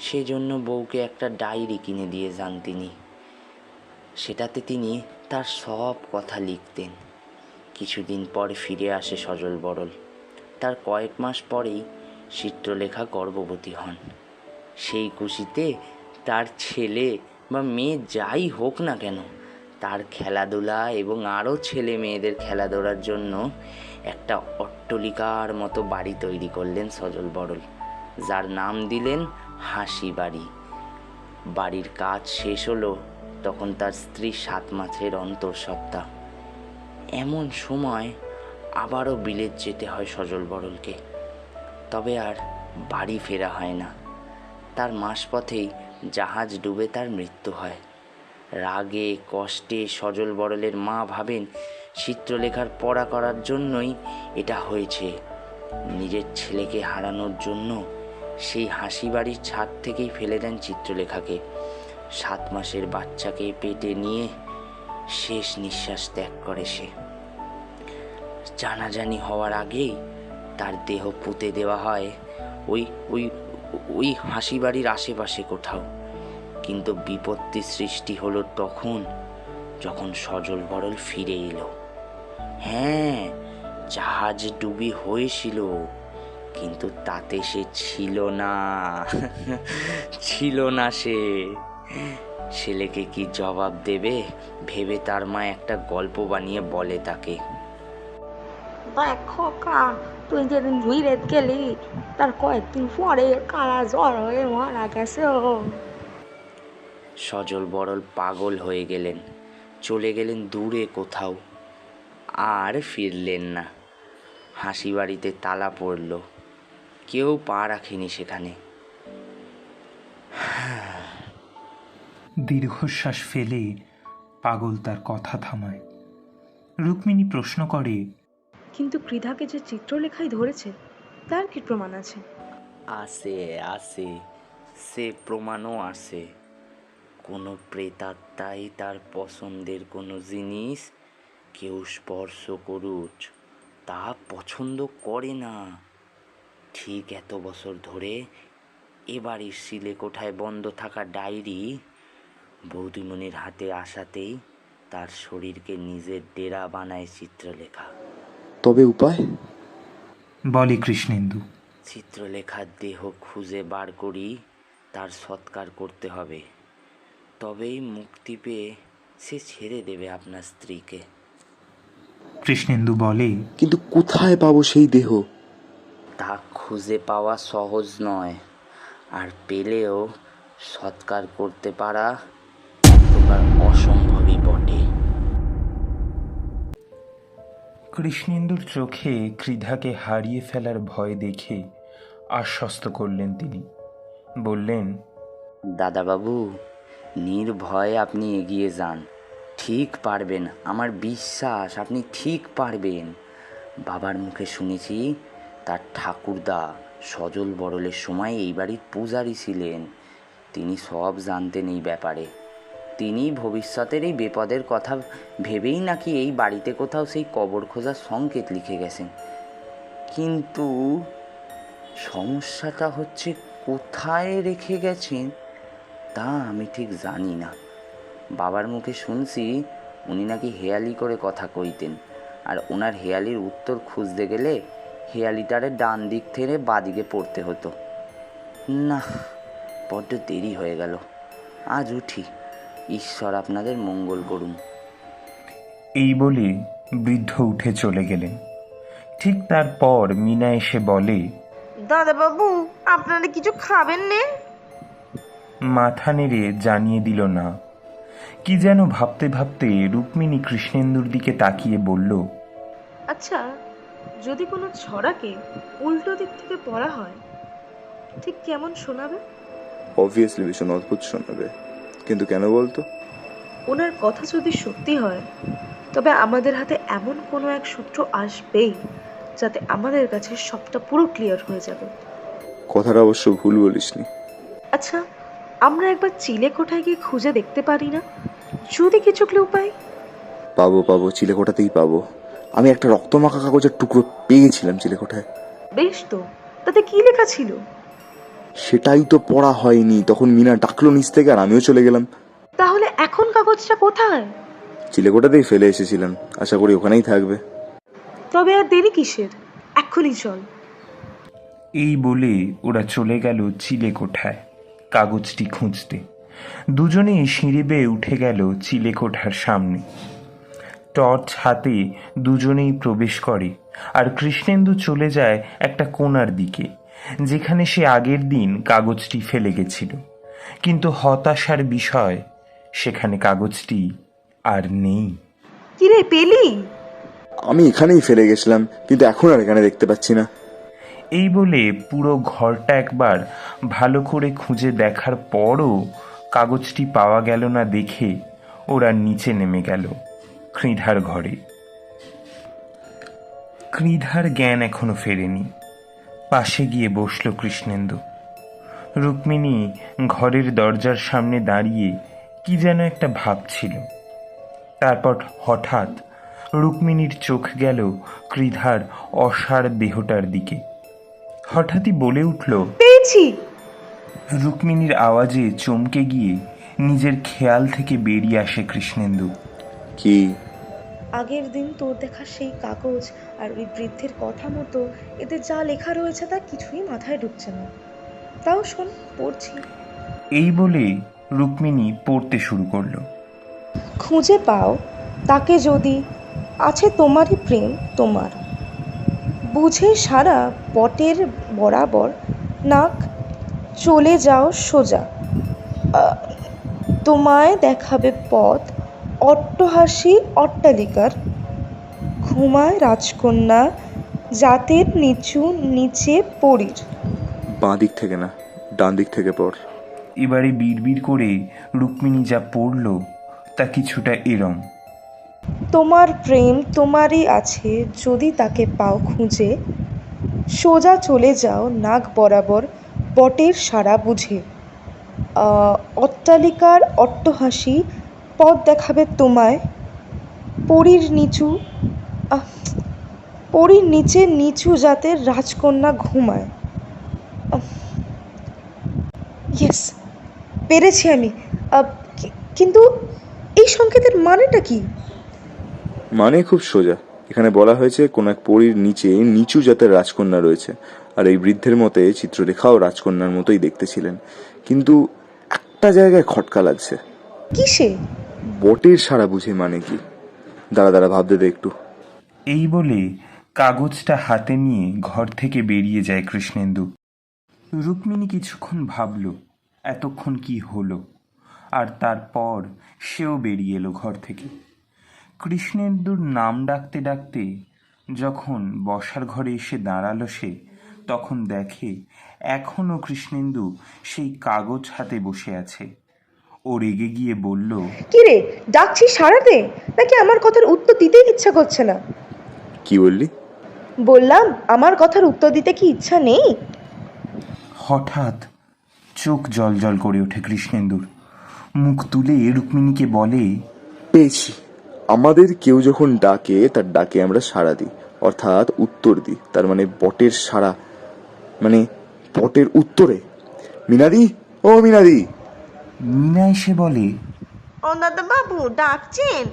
সেজন্য বউকে একটা ডায়েরি কিনে দিয়ে যান তিনি। সেটাতে তিনি তার সব কথা লিখতেন। কিছুদিন পর ফিরে আসে সজল বরল। তার কয়েক মাস পরেই চিত্রলেখা গর্ভবতী হন। সেই খুশিতে তার ছেলে বা মেয়ে যাই হোক না কেন, তার খেলাধুলা এবং আরও ছেলে মেয়েদের খেলাধুলার জন্য একটা অট্টালিকার মতো বাড়ি তৈরি করলেন সজল বরল, যার নাম দিলেন হাসি বাড়ি। বাড়ির কাজ শেষ হলো তখন তার স্ত্রী 7 মাসের অন্তঃসত্ত্বা। এমন সময় আবারও বিলেত যেতে হয় সজল বরলকে। তবে আর বাড়ি ফেরা হয় না। তার মাঝপথেই জাহাজ ডুবে তার মৃত্যু হয়। রাগে কষ্টে সজল বরলের মা ভাবেন চিত্রলেখার পড়া করার জন্যই এটা হয়েছে। নিজের ছেলেকে হারানোর জন্য সেই হাসি বাড়ির ছাদ থেকেই ফেলে দেন চিত্রলেখাকে। 7 মাসের বাচ্চাকে পেটে নিয়ে শেষ নিঃশ্বাস ত্যাগ করে সে। জানাজানি হওয়ার আগেই তার দেহ পুঁতে দেওয়া হয় ওই ওই ওই হাসি বাড়ির আশেপাশে কোথাও। কিন্তু বিপত্তি সৃষ্টি হলো তখন, যখন সজল বরল ফিরে এলো। হ্যাঁ, জাহাজ ডুবি হয়েছিল, কিন্তু তাতে সে ছিল না। ছিল না সে। ছেলেকে কি জবাব দেবে ভেবে তার মা একটা গল্প বানিয়ে বলে তাকে, দেখ খোকা, তুই যেদিন বিলেত গেলি তার কয়েকদিন পরে কালা জ্বর হয়ে মারা গেছে ও। সজল বরল পাগল হয়ে গেলেন, চলে গেলেন দূরে কোথাও, আর ফিরলেন না। হাসি বাড়িতে তালা পড়ল, কেউ পা রাখেনি সেখানে। দীর্ঘশ্বাস ফেলে পাগল তার কথা থামায়। রুক্মিণী প্রশ্ন করে, কিন্তু কৃধাকে যে চিত্রলেখায় ধরেছে তার কি প্রমাণ আছে? আছে আছে, সে প্রমাণও আছে। কোনো প্রেতাত্মাই তার পছন্দের কোনো জিনিস কেউ স্পর্শ করুক তা পছন্দ করে না। ঠিক এত বছর ধরে এবারের শিলেকোঠায় বন্ধ থাকা ডায়েরি বৌদিমণির হাতে আসাতেই তার শরীরকে নিজের ডেরা বানায় চিত্রলেখা। তবে উপায়? বলে কৃষ্ণেন্দু। চিত্রলেখার দেহ খুঁজে বার করি তার সৎকার করতে হবে, তবেই মুক্তি পেয়ে সে ছেড়ে দেবে আপনার স্ত্রীকে। কৃষ্ণেন্দু বলে, কিন্তু কোথায় পাবো সেই দেহ? তা খুঁজে পাওয়া সহজ নয়, আর পেলেও সৎকার করতে পারা এক প্রকার অসম্ভবই বটে। কৃষ্ণেন্দুর চোখে কৃধাকে হারিয়ে ফেলার ভয় দেখে আশ্বস্ত করলেন তিনি। বললেন, দাদাবাবু, নির্ভয়ে আপনি এগিয়ে যান, ঠিক পারবেন। আমার বিশ্বাস আপনি ঠিক পারবেন। বাবার মুখে শুনেছি তার ঠাকুরদা সজল বড়লের সময় এই বাড়ির পূজারী ছিলেন। তিনি সব জানতেন এই ব্যাপারে। তিনি ভবিষ্যতের এই বিপদের কথা ভেবেই নাকি এই বাড়িতে কোথাও সেই কবর খোঁজার সংকেত লিখে গেছেন। কিন্তু সমস্যাটা হচ্ছে কোথায় রেখে গেছেন তা আমি ঠিক জানি না। বাবার মুখে শুনছি উনি নাকি হেয়ালি করে কথা কইতেন, আর ওনার হেয়ালির উত্তর খুঁজতে গেলে হেয়ালিটারে ডান দিক থেকে বাদিকে পড়তে হতো। না, বড্ড দেরি হয়ে গেল। আজ উঠি, ঈশ্বর আপনাদের মঙ্গল করুন। এই বলে বৃদ্ধ উঠে চলে গেলেন। ঠিক তারপর মিনা এসে বলে, দাদাবাবু, আপনারা কিছু খাবেন নে? মাথা নেড়ে জানিয়ে দিল না। কি যেন ভাবতে ভাবতে রুক্মিণী কৃষ্ণেন্দুর দিকে তাকিয়ে বলল, আচ্ছা, যদি কোনো ছড়াকে উল্টো দিক থেকে পড়া হয় ঠিক কেমন শোনাবে? অবভিয়াসলি ভীষণ অদ্ভুত শোনাবে, কিন্তু কেন বলতো? ওনার কথা যদি সত্যি হয় তবে আমাদের হাতে এমন কোনো এক সূত্র আসবেই যাতে আমাদের কাছে সবটা পুরো ক্লিয়ার হয়ে যাবে। কথাটা অবশ্য ভুল বলিসনি। আচ্ছা, আমরা একবার চিলেকোঠায় গিয়ে খুঁজে দেখতে পারি না? যদি কিছু ক্লু পাই। পাবো, চিলেকোঠাতেই পাবো। আমি একটা রক্তমাখা কাগজের টুকরো পেয়েছিলাম চিলেকোঠায়। বেশ তো, তাতে কি লেখা ছিল? সেটাই তো পড়া হয়নি। তখন মিনা ডাকলো নিচ থেকে, আর আমিও চলে গেলাম। তাহলে এখন কাগজটা কোথায়? চিলেকোঠাতেই ফেলে এসেছিলাম, আশা করি ওখানেই থাকবে। তবে আর দেরি কিসের, এক্ষুনি চল। এই বলে ওরা চলে গেল চিলেকোঠায় কাগজটি খুঁজতে। দুজনেই সিঁড়ি বেয়ে উঠে গেল চিলেকোঠার সামনে। টর্চ হাতে দুজনেই প্রবেশ করে, আর কৃষ্ণেন্দু চলে যায় একটা কোণার দিকে, যেখানে সে আগের দিন কাগজটি ফেলে গেছিল। কিন্তু হতাশার বিষয়, সেখানে কাগজটি আর নেই। কিরে, পেলি? আমি এখানেই ফেলে গেছিলাম, কিন্তু এখন আর এখানে দেখতে পাচ্ছি না। এই বলে পুরো ঘরটা একবার ভালো করে খুঁজে দেখার পরও কাগজটি পাওয়া গেল না দেখে ওরা নিচে নেমে গেল কৃধার ঘরে। কৃধার জ্ঞান এখনো ফেরেনি। পাশে গিয়ে বসল কৃষ্ণেন্দু। রুক্মিণী ঘরের দরজার সামনে দাঁড়িয়ে কি যেন একটা ভাবছিল। তারপর হঠাৎ রুক্মিণীর চোখ গেল কৃধার অসাড় দেহটার দিকে। হঠাৎই বলে উঠল, পেয়েছি। রুক্মিণীর আওয়াজে চমকে গিয়ে নিজের খেয়াল থেকে বেরিয়ে আসে কৃষ্ণেন্দু। কি? আগের দিন তোর দেখা সেই কাগজ আর ওই বৃদ্ধের কথা মতো এতে যা লেখা রয়েছে তা কিছুই মাথায় ঢুকছে না। তাও শোন, পড়ছি। এই বলে রুক্মিণী পড়তে শুরু করলো। খুঁজে পাও তাকে যদি, আছে তোমারই প্রেম তোমার, বুঝে সারা বটের বরাবর, নাক চলে যাও সোজা, তোমায় দেখাবে পথ অট্টহাসি অট্টালিকার, ঘুমায় রাজকন্যা জাতের নিচে পড়ির। বাঁ দিক থেকে না, ডান দিক থেকে পড়। এবারে বিড়বিড় করে রুক্মিণী যা পড়ল তা কিছুটা এরম। তোমার প্রেম তোমারই আছে, যদি তাকে পাও খুঁজে, সোজা চলে যাও নাক বরাবর বটের সারা বুঝে। অট্টালিকার অট্টহাসি পথ দেখাবে তোমায়, পরীর নিচু পরীর নিচে নিচু জাতের রাজকন্যা ঘুমায়। ইয়েস, পেরেছি আমি। কিন্তু এই সংকেতের মানেটা কি? মানে খুব সোজা। এখানে বলা হয়েছে কোন এক পরীর নিচে নিচু জাতের রাজকন্যা রয়েছে, আর এই বৃদ্ধের মতে চিত্রলেখাও রাজকন্যার মতোই দেখতে ছিলেন। কিন্তু একটা জায়গায় খটকা লাগছে। কিসে? বটের সারা বুঝে মানে কি? দাঁড়া ভাবতে দে একটু। এই বলে কাগজটা হাতে নিয়ে ঘর থেকে বেরিয়ে যায় কৃষ্ণেন্দু। রুক্মিণী কিছুক্ষণ ভাবল এতক্ষণ কি হলো, আর তারপর সেও বেরিয়ে এলো ঘর থেকে। কৃষ্ণেন্দুর নাম ডাকতে ডাকতে যখন বসার ঘরে এসে দাঁড়ালো সে, তখন দেখে এখনও কৃষ্ণেন্দু সেই কাগজ হাতে বসে আছে। ও রেগে গিয়ে বলল, কিরে, ডাকছি সারাতে, নাকি আমার কথার উত্তর দিতেই ইচ্ছা করছে না? কি বললি? বললাম আমার কথার উত্তর দিতে কি ইচ্ছা নেই? হঠাৎ চোখ জল করে ওঠে কৃষ্ণেন্দুর। মুখ তুলে রুক্মিণীকে বলে, পেয়েছি। আমাদের কেউ যখন ডাকে তার ডাকে আমরা সাড়া দিই, অর্থাৎ উত্তর দিই। তার মানে বটের সাড়া, মানে বটের উত্তরে। মিনাদি, ও মিনাদি। মিনা এসে বলে, ও দাদা বাবু ডাকছেন?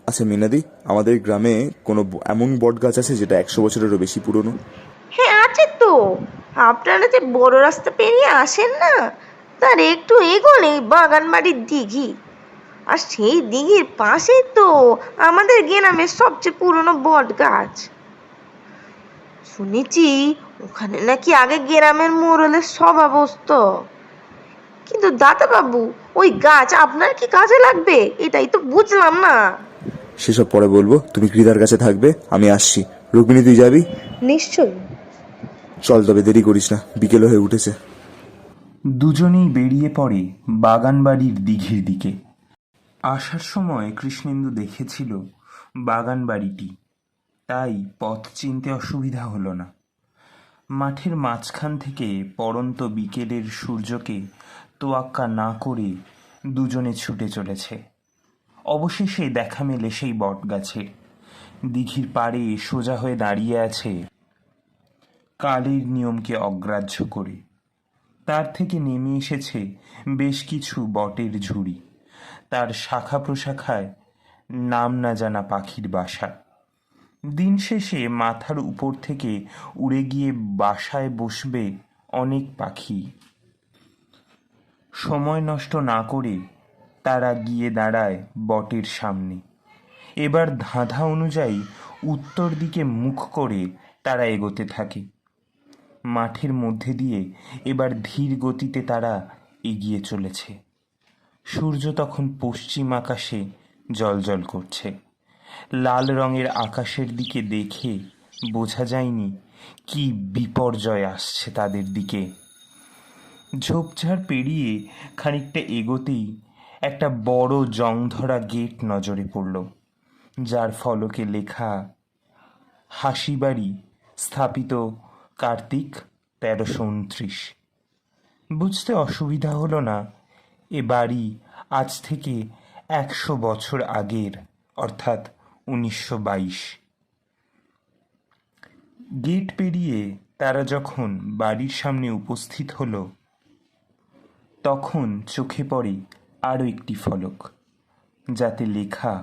আচ্ছা মিনাদি, আমাদের গ্রামে কোনো এমন বট গাছ আছে যেটা 100 বছরেরও বেশি পুরনো? হ্যাঁ আছে তো। আপনারা যে বড় রাস্তা পেরিয়ে আসেন না, তার একটু এগোলে বাগানবাড়ির দিঘি, আর সেই দিঘির পাশেই তো আমাদের গ্রামের সবচেয়ে পুরনো বট গাছ। শুনেছি ওখানে নাকি আগে গ্রামের মোড়লের সভা বসতো। কিন্তু দাদা বাবু, ওই গাছ আপনার কি কাজে লাগবে এটাই তো বুঝলাম না। সেসব পরে বলবো, তুমি কৃদার কাছে থাকবে, আমি আসছি। রুক্মিণী, তুই যাবি? নিশ্চয়ই। চল তবে, দেরি করিস না, বিকেল হয়ে উঠেছে। দুজনেই বেরিয়ে পড়ে বাগানবাড়ির দিঘির দিকে। আসার সময় কৃষ্ণেন্দু দেখেছিল বাগানবাড়িটি, তাই পথ চিনতে অসুবিধা হলো না। মাঠের মাঝখান থেকে পড়ন্ত বিকেলের সূর্যকে তোয়াক্কা না করে দুজনে ছুটে চলেছে। অবশেষে দেখা মেলে সেই বট গাছের। দিঘির পাড়ে সোজা হয়ে দাঁড়িয়ে আছে কালের নিয়মকে অগ্রাহ্য করে। তার থেকে নেমে এসেছে বেশ কিছু বটের ঝুড়ি, তার শাখা প্রশাখায় নাম না জানা পাখির বাসা। দিন শেষে মাথার উপর থেকে উড়ে গিয়ে বাসায় বসবে অনেক পাখি। সময় নষ্ট না করে তারা গিয়ে দাঁড়ায় বটের সামনে। এবার ধাঁধা অনুযায়ী উত্তর দিকে মুখ করে তারা এগোতে থাকে। মাঠের মধ্যে দিয়ে এবার ধীর গতিতে তারা এগিয়ে চলেছে। সূর্য তখন পশ্চিম আকাশে জ্বলজ্বল করছে। লাল রঙের আকাশের দিকে দেখে বোঝা যায়নি কি বিপর্যয় আসছে তাদের দিকে। ঝোপঝাড় পেরিয়ে খানিকটা এগোতেই একটা বড় জংধরা গেট নজরে পড়ল, যার ফলকে লেখা হাসিবাড়ি, স্থাপিত কার্তিক 1329। বুঝতে অসুবিধা হলো না এ বাড়ি আজ থেকে 100 বছর আগের, অর্থাৎ 1922। গেট পেরিয়ে তারা যখন বাড়ির সামনে উপস্থিত হলো, তখন চোখে পড়ে আরও একটি ফলক, যাতে লেখা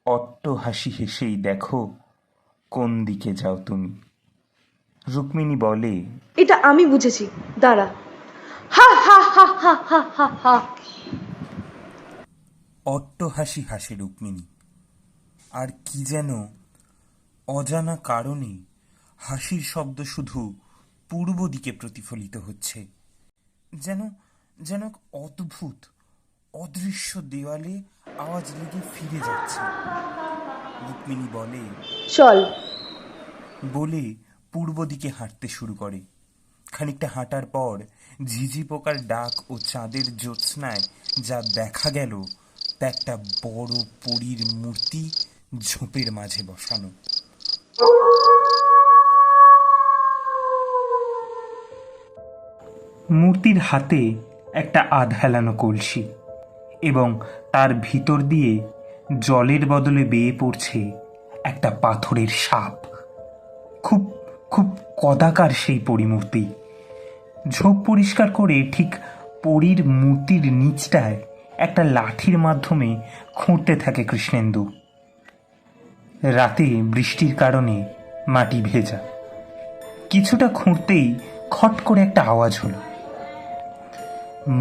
অট্টহাসি হেসেই দেখো কোন দিকে যাও তুমি। রুক্মিণী বলে, এটা আমি বুঝেছি, দাঁড়া। হা হা হা হা হা হা হা। অট্টহাসি হাসে রুক্মিণী, আর কি যেন অজানা কারণে হাসির শব্দ শুধু পূর্ব দিকে প্রতিফলিত হচ্ছে, যেন যেন এক অদ্ভুত অদৃশ্য দেওয়ালে আওয়াজ লেগে ফিরে যাচ্ছে। রুক্মিণী বলে, চল। বলে পূর্ব দিকে হাঁটতে শুরু করে। খানিকটা হাঁটার পর ঝিঝি পোকার ডাক ও চাঁদের জ্যোৎস্নায় যা দেখা গেল তা একটা বড় পরীর মূর্তি ঝোপের মাঝে বসানো। মূর্তির হাতে একটা আধহেলানো কলসি এবং তার ভিতর দিয়ে জলের বদলে বেয়ে পড়ছে একটা পাথরের সাপ। খুব খুব কদাকার সেই পরিমূর্তি। ঝোপ পরিষ্কার করে ঠিক পরীর মূর্তির নিচটায় একটা লাঠির মাধ্যমে খুঁড়তে থাকে কৃষ্ণেন্দু। রাতে বৃষ্টির কারণে মাটি ভেজা। কিছুটা খুঁড়তেই খট করে একটা আওয়াজ হলো।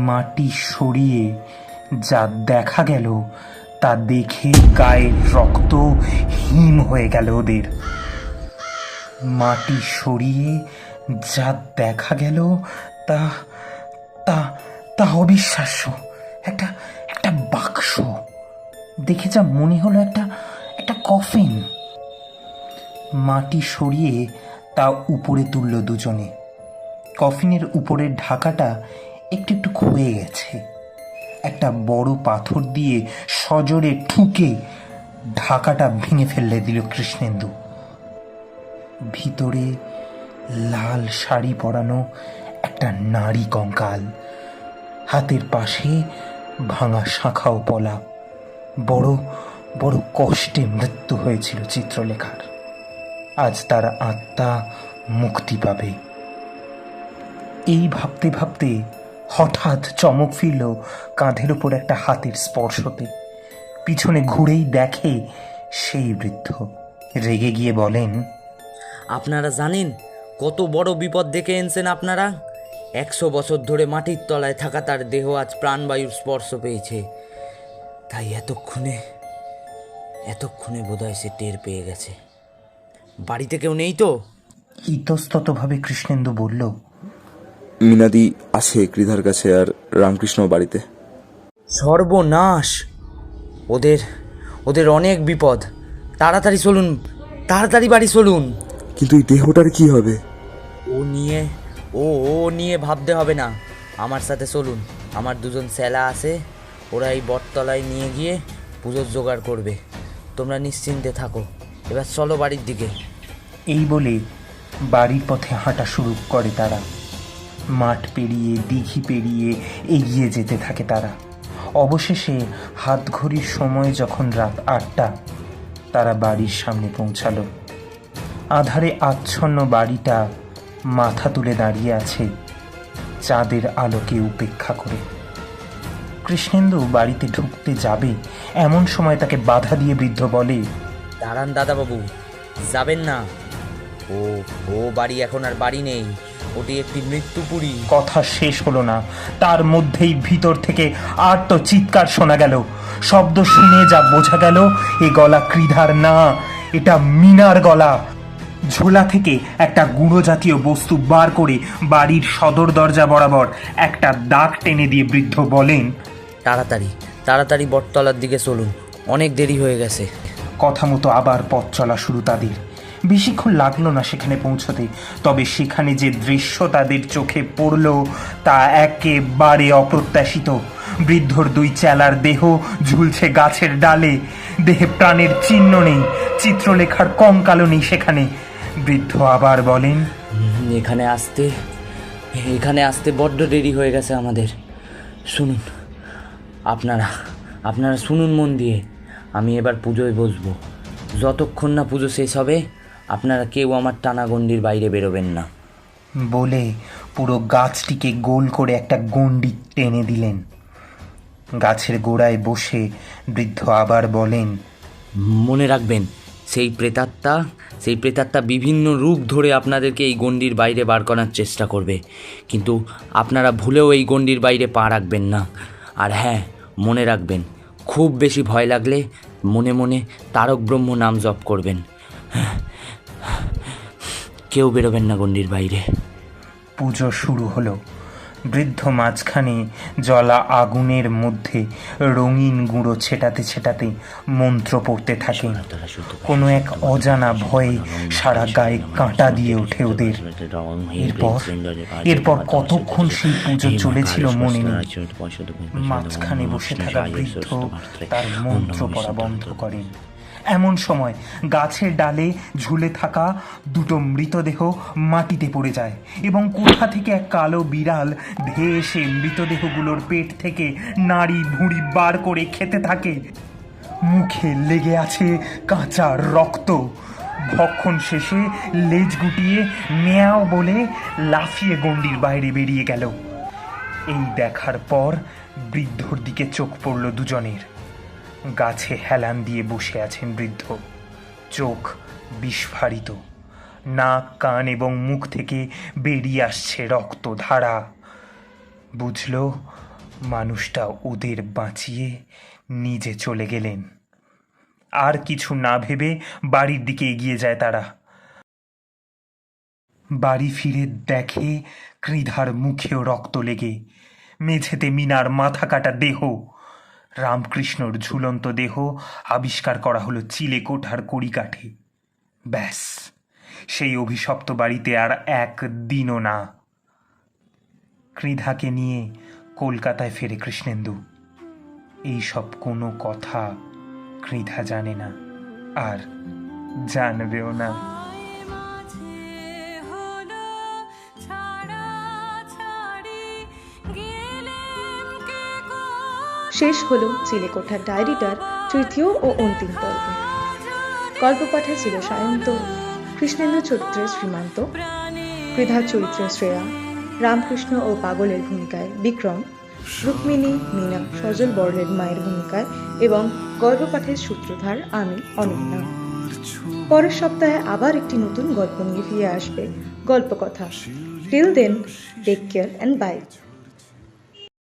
মাটি সরিয়ে যা দেখা গেল তা দেখে গায়ের রক্ত হিম হয়ে গেল ওদের। মাটি সরিয়ে যা দেখা গেল তা তা তা অবিশ্বাস্য। একটা একটা বাক্স দেখে যা মনে হলো একটা একটা কফিন। মাটি সরিয়ে তা উপরে তুলল দুজনে। কফিনের উপরের ঢাকাটা একটু একটু ক্ষয়ে গেছে। একটা বড় পাথর দিয়ে সজোরে ঠুকে ঢাকাটা ভেঙে ফেললে দিল কৃষ্ণেন্দু। ভিতরে লাল শাড়ি পরানো একটা নারী কঙ্কাল, হাতের পাশে ভাঙা শাখা ও পলা। বড় বড় কষ্টে মৃত্যু হয়েছিল চিত্রলেখার। আজ তার আত্মা মুক্তি পাবে। এই ভাবতে ভাবতে হঠাৎ চমক ফিরল কাঁধের ওপর একটা হাতের স্পর্শতে। পিছনে ঘুরেই দেখে সেই বৃদ্ধ। রেগে গিয়ে বলেন, আপনারা জানেন কত বড় বিপদ ডেকে এনেছেন আপনারা? 100 বছর ধরে মাটির তলায় থাকা তার দেহ আজ প্রাণবায়ুর স্পর্শ পেয়েছে। তাই এতক্ষণে বোধহয় সে টের পেয়ে গেছে। বাড়িতে কেউ নেই তো? ইতস্ততভাবে কৃষ্ণেন্দু বলল, মিনাদি আছে কৃধার কাছে, আর রামকৃষ্ণ বাড়িতে। সর্বনাশ! ওদের অনেক বিপদ। তাড়াতাড়ি চলুন, তাড়াতাড়ি বাড়ি চলুন। কিন্তু এই দেহটার কি হবে? ও নিয়ে ভাবতে হবে না। আমার সাথে চলুন। আমার 2জন ছেলা আছে, ওরা এই বটতলায় নিয়ে গিয়ে পুজোর জোগাড় করবে। তোমরা নিশ্চিন্তে থাকো। এবার চলো বাড়ির দিকে। এই বলে বাড়ির পথে হাঁটা শুরু করে তারা। মাঠ পেরিয়ে দিঘি পেরিয়ে এগিয়ে যেতে থাকে তারা। অবশেষে হাতঘড়ির সময় যখন রাত 8টা, তারা বাড়ির সামনে পৌঁছালো। আধারে আচ্ছন্ন বাড়িটা মাথা তুলে দাঁড়িয়ে আছে চাঁদের আলোকে উপেক্ষা করে। কৃষ্ণেন্দু বাড়িতে ঢুকতে যাবে এমন সময় তাকে বাধা দিয়ে বৃদ্ধ বলে, দাঁড়ান দাদাবাবু, যাবেন না। ও বাড়ি এখন আর বাড়ি নেই, ওটি একটি মৃত্যুপুরী। কথা শেষ হলো না, তার মধ্যেই ভিতর থেকে আর্ত চিৎকার শোনা গেল। শব্দ শুনে যা বোঝা গেল এ গলা কৃধার না, এটা মিনার গলা। ঝোলা থেকে একটা গুঁড়ো জাতীয় বস্তু বার করে বাড়ির সদর দরজা বরাবর একটা দাগ টেনে দিয়ে বৃদ্ধ বলেন, তাড়াতাড়ি বটতলার দিকে চলুন, অনেক দেরি হয়ে গেছে। কথা মতো আবার পথ চলা শুরু তাদের। বেশিক্ষণ লাগলো না সেখানে পৌঁছতে। তবে সেখানে যে দৃশ্য তাদের চোখে পড়ল তা একেবারে অপ্রত্যাশিত। বৃদ্ধর 2 চেলার দেহ ঝুলছে গাছের ডালে। দেহে প্রাণের চিহ্ন নেই, চিত্রলেখার কঙ্কালও নেই সেখানে। বৃদ্ধ আবার বলেন, এখানে আসতে বড্ড দেরি হয়ে গেছে আমাদের। শুনুন, আপনারা শুনুন মন দিয়ে। আমি এবার পুজোয় বসবো। যতক্ষণ না পুজো শেষ হবে আপনারা কেউ আমার টানাগণ্ডির বাইরে বেরোবেন না। বলে পুরো গাছটিকে গোল করে একটা গণ্ডি টেনে দিলেন। গাছের গোড়ায় বসে বৃদ্ধ আবার বলেন, মনে রাখবেন, সেই প্রেতাত্মা বিভিন্ন রূপ ধরে আপনাদেরকে এই গণ্ডির বাইরে বার করার চেষ্টা করবে, কিন্তু আপনারা ভুলেও এই গণ্ডির বাইরে পা রাখবেন না। আর হ্যাঁ, মনে রাখবেন, খুব বেশি ভয় লাগলে মনে মনে তারক ব্রহ্ম নাম জপ করবেন। কেউ বেরোবেন না গণ্ডির বাইরে। পুজো শুরু হলো। বৃদ্ধ মাঝখানে জ্বলা আগুনের মধ্যে রঙিন গুঁড়ো ছেটাতে ছেটাতে মন্ত্র পড়তে থাকেন। কোনো এক অজানা ভয়ে সারা গায়ে কাঁটা দিয়ে ওঠে ওদের। এরপর কতক্ষণ সেই পুজো চলেছিল মনে নেই। মাঝখানে বসে থাকা বৃদ্ধ তার মন্ত্র পড়া বন্ধ করেন। এমন সময় গাছের ডালে ঝুলে থাকা দুটো মৃতদেহ মাটিতে পড়ে যায় এবং কোথা থেকে এক কালো বিড়াল ধেয়ে এসে মৃতদেহগুলোর পেট থেকে নাড়ি ভুঁড়ি বার করে খেতে থাকে। মুখে লেগে আছে কাঁচা রক্ত। ভক্ষণ শেষে লেজ গুটিয়ে মেয়াও বলে লাফিয়ে গণ্ডির বাইরে বেরিয়ে গেল। এই দেখার পর বৃদ্ধর দিকে চোখ পড়ল দুজনের। গাছে হেলান দিয়ে বসে আছেন বৃদ্ধ, চোখ বিস্ফারিত, নাক কান এবং মুখ থেকে বেরিয়ে আসছে রক্তধারা। বুঝল মানুষটা ওদের বাঁচিয়ে নিজে চলে গেলেন। আর কিছু না ভেবে বাড়ির দিকে এগিয়ে যায় তারা। বাড়ি ফিরে দেখে কৃধার মুখেও রক্ত লেগে, মেঝেতে মিনার মাথা কাটা দেহ। রামকৃষ্ণর ঝুলন্ত দেহ আবিষ্কার করা হলো চিলেকোঠার কড়িকাঠে। ব্যাস, সেই অভিশপ্ত বাড়িতে আর একদিনও না। কৃধাকে নিয়ে কলকাতায় ফেরে কৃষ্ণেন্দু। এইসব কোনো কথা কৃধা জানে না, আর জানবেও না। শেষ হলো চিলেকোঠার ডায়েরিটার তৃতীয় ও অন্তিম পর্ব। গল্প পাঠে ছিল সায়ন্ত, কৃষ্ণেন্দু চরিত্রে শ্রীমান্ত, কৃধার চরিত্রে শ্রেয়া, রামকৃষ্ণ ও পাগলের ভূমিকায় বিক্রম, রুক্মিণী, মীনা, সজল বড়লের মায়ের ভূমিকায় এবং গল্প পাঠের সূত্রধার আমি অনন্যা। পরের সপ্তাহে আবার একটি নতুন গল্প নিয়ে ফিরে আসবে গল্পকথা। Till then, take care and by.